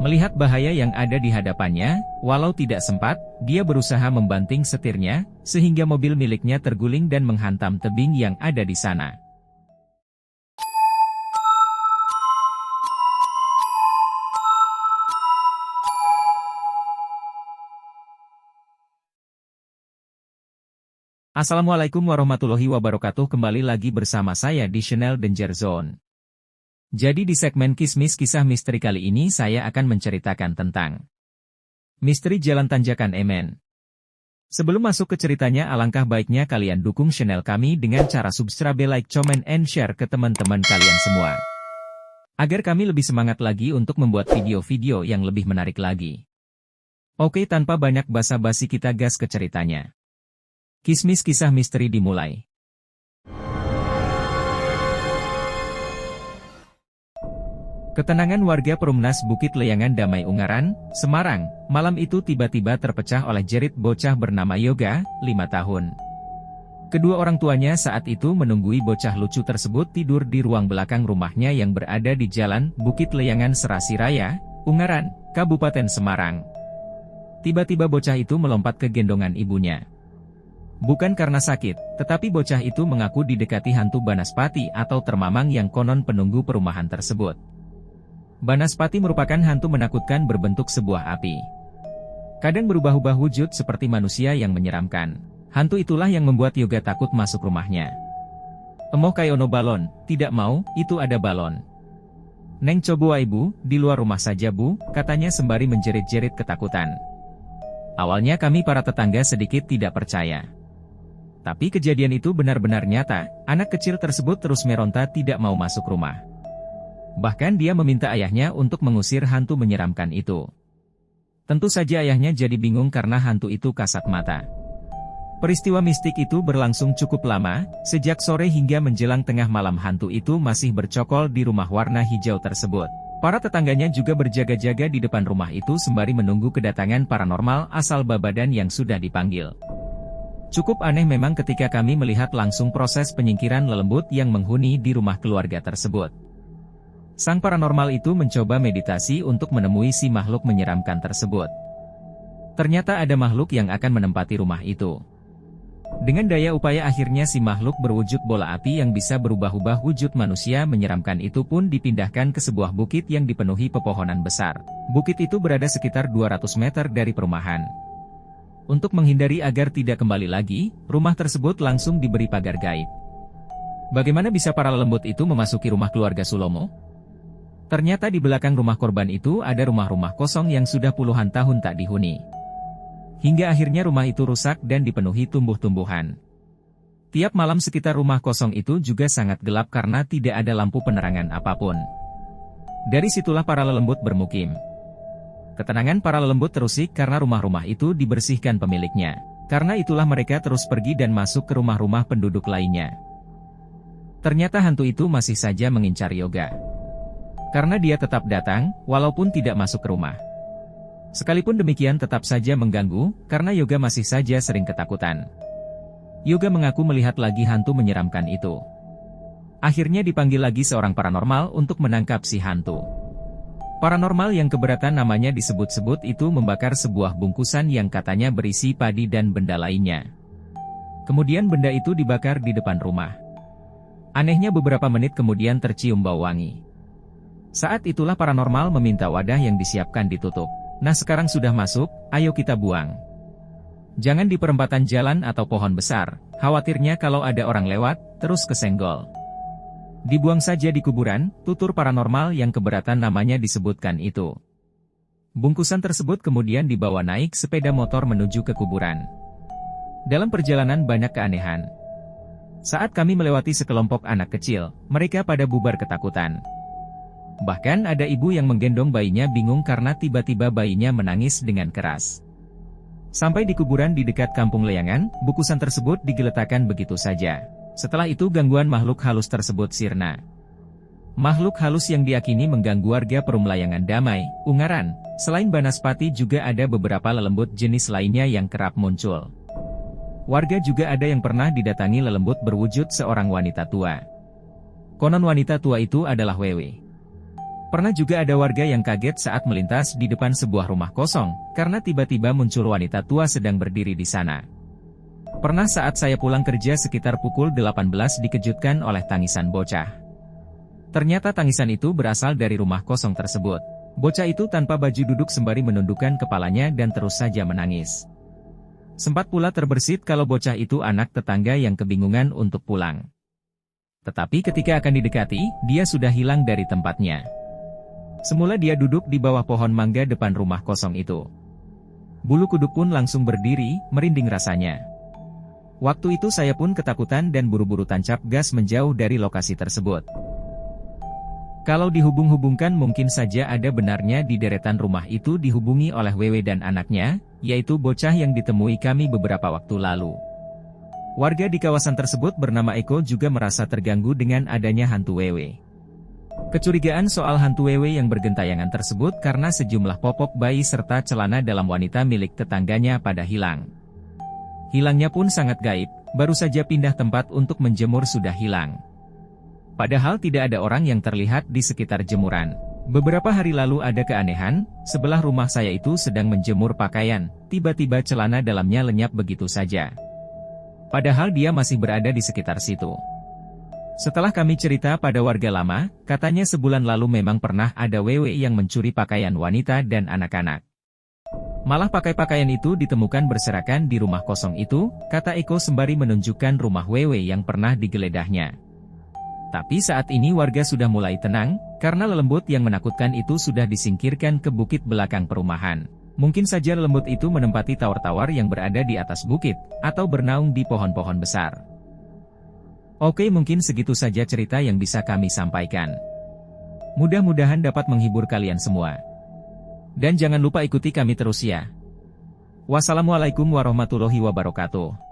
Melihat bahaya yang ada di hadapannya, walau tidak sempat, dia berusaha membanting setirnya, sehingga mobil miliknya terguling dan menghantam tebing yang ada di sana. Assalamualaikum warahmatullahi wabarakatuh. Kembali lagi bersama saya di channel Danger Zone. Jadi di segmen Kismis Kisah Misteri kali ini saya akan menceritakan tentang misteri Jalan Tanjakan Emen. Sebelum masuk ke ceritanya, alangkah baiknya kalian dukung channel kami dengan cara subscribe, like, comment, and share ke teman-teman kalian semua, agar kami lebih semangat lagi untuk membuat video-video yang lebih menarik lagi. Oke, tanpa banyak basa-basi kita gas ke ceritanya. Kismis Kisah Misteri dimulai. Ketenangan warga Perumnas Bukit Leyangan Damai Ungaran, Semarang, malam itu tiba-tiba terpecah oleh jerit bocah bernama Yoga, 5 tahun. Kedua orang tuanya saat itu menunggui bocah lucu tersebut tidur di ruang belakang rumahnya yang berada di Jalan Bukit Leyangan Serasi Raya, Ungaran, Kabupaten Semarang. Tiba-tiba bocah itu melompat ke gendongan ibunya. Bukan karena sakit, tetapi bocah itu mengaku didekati hantu Banaspati atau termamang yang konon penunggu perumahan tersebut. Banaspati merupakan hantu menakutkan berbentuk sebuah api. Kadang berubah-ubah wujud seperti manusia yang menyeramkan. Hantu itulah yang membuat Yoga takut masuk rumahnya. Emoh kayono balon, tidak mau, itu ada balon. Neng coba ibu, di luar rumah saja bu, katanya sembari menjerit-jerit ketakutan. Awalnya kami para tetangga sedikit tidak percaya. Tapi kejadian itu benar-benar nyata, anak kecil tersebut terus meronta tidak mau masuk rumah. Bahkan dia meminta ayahnya untuk mengusir hantu menyeramkan itu. Tentu saja ayahnya jadi bingung karena hantu itu kasat mata. Peristiwa mistik itu berlangsung cukup lama, sejak sore hingga menjelang tengah malam hantu itu masih bercokol di rumah warna hijau tersebut. Para tetangganya juga berjaga-jaga di depan rumah itu sembari menunggu kedatangan paranormal asal Babadan yang sudah dipanggil. Cukup aneh memang ketika kami melihat langsung proses penyingkiran lelembut yang menghuni di rumah keluarga tersebut. Sang paranormal itu mencoba meditasi untuk menemui si makhluk menyeramkan tersebut. Ternyata ada makhluk yang akan menempati rumah itu. Dengan daya upaya akhirnya si makhluk berwujud bola api yang bisa berubah-ubah wujud manusia menyeramkan itu pun dipindahkan ke sebuah bukit yang dipenuhi pepohonan besar. Bukit itu berada sekitar 200 meter dari perumahan. Untuk menghindari agar tidak kembali lagi, rumah tersebut langsung diberi pagar gaib. Bagaimana bisa para lelembut itu memasuki rumah keluarga Sulomo? Ternyata di belakang rumah korban itu ada rumah-rumah kosong yang sudah puluhan tahun tak dihuni. Hingga akhirnya rumah itu rusak dan dipenuhi tumbuh-tumbuhan. Tiap malam sekitar rumah kosong itu juga sangat gelap karena tidak ada lampu penerangan apapun. Dari situlah para lelembut bermukim. Ketenangan para lelembut terusik karena rumah-rumah itu dibersihkan pemiliknya. Karena itulah mereka terus pergi dan masuk ke rumah-rumah penduduk lainnya. Ternyata hantu itu masih saja mengincar Yoga. Karena dia tetap datang, walaupun tidak masuk ke rumah. Sekalipun demikian tetap saja mengganggu, karena Yoga masih saja sering ketakutan. Yoga mengaku melihat lagi hantu menyeramkan itu. Akhirnya dipanggil lagi seorang paranormal untuk menangkap si hantu. Paranormal yang keberatan namanya disebut-sebut itu membakar sebuah bungkusan yang katanya berisi padi dan benda lainnya. Kemudian benda itu dibakar di depan rumah. Anehnya beberapa menit kemudian tercium bau wangi. Saat itulah paranormal meminta wadah yang disiapkan ditutup. Nah sekarang sudah masuk, ayo kita buang. Jangan di perempatan jalan atau pohon besar, khawatirnya kalau ada orang lewat, terus kesenggol. Dibuang saja di kuburan, tutur paranormal yang keberatan namanya disebutkan itu. Bungkusan tersebut kemudian dibawa naik sepeda motor menuju ke kuburan. Dalam perjalanan banyak keanehan. Saat kami melewati sekelompok anak kecil, mereka pada bubar ketakutan. Bahkan ada ibu yang menggendong bayinya bingung karena tiba-tiba bayinya menangis dengan keras. Sampai di kuburan di dekat Kampung Leyangan, bungkusan tersebut digeletakkan begitu saja. Setelah itu gangguan makhluk halus tersebut sirna. Makhluk halus yang diakini mengganggu warga Perumlayangan Damai, Ungaran, selain Banaspati juga ada beberapa lelembut jenis lainnya yang kerap muncul. Warga juga ada yang pernah didatangi lelembut berwujud seorang wanita tua. Konon wanita tua itu adalah Wewe. Pernah juga ada warga yang kaget saat melintas di depan sebuah rumah kosong, karena tiba-tiba muncul wanita tua sedang berdiri di sana. Pernah saat saya pulang kerja sekitar pukul 18 dikejutkan oleh tangisan bocah. Ternyata tangisan itu berasal dari rumah kosong tersebut. Bocah itu tanpa baju duduk sembari menundukkan kepalanya dan terus saja menangis. Sempat pula terbersit kalau bocah itu anak tetangga yang kebingungan untuk pulang. Tetapi ketika akan didekati, dia sudah hilang dari tempatnya. Semula dia duduk di bawah pohon mangga depan rumah kosong itu. Bulu kuduk pun langsung berdiri, merinding rasanya. Waktu itu saya pun ketakutan dan buru-buru tancap gas menjauh dari lokasi tersebut. Kalau dihubung-hubungkan mungkin saja ada benarnya di deretan rumah itu dihubungi oleh Wewe dan anaknya, yaitu bocah yang ditemui kami beberapa waktu lalu. Warga di kawasan tersebut bernama Eko juga merasa terganggu dengan adanya hantu Wewe. Kecurigaan soal hantu Wewe yang bergentayangan tersebut karena sejumlah popok bayi serta celana dalam wanita milik tetangganya pada hilang. Hilangnya pun sangat gaib, baru saja pindah tempat untuk menjemur sudah hilang. Padahal tidak ada orang yang terlihat di sekitar jemuran. Beberapa hari lalu ada keanehan, sebelah rumah saya itu sedang menjemur pakaian, tiba-tiba celana dalamnya lenyap begitu saja. Padahal dia masih berada di sekitar situ. Setelah kami cerita pada warga lama, katanya sebulan lalu memang pernah ada Wewe yang mencuri pakaian wanita dan anak-anak. Malah pakaian itu ditemukan berserakan di rumah kosong itu, kata Eko sembari menunjukkan rumah Wewe yang pernah digeledahnya. Tapi saat ini warga sudah mulai tenang, karena lelembut yang menakutkan itu sudah disingkirkan ke bukit belakang perumahan. Mungkin saja lelembut itu menempati tawar-tawar yang berada di atas bukit, atau bernaung di pohon-pohon besar. Oke, mungkin segitu saja cerita yang bisa kami sampaikan. Mudah-mudahan dapat menghibur kalian semua. Dan jangan lupa ikuti kami terus ya. Wassalamualaikum warahmatullahi wabarakatuh.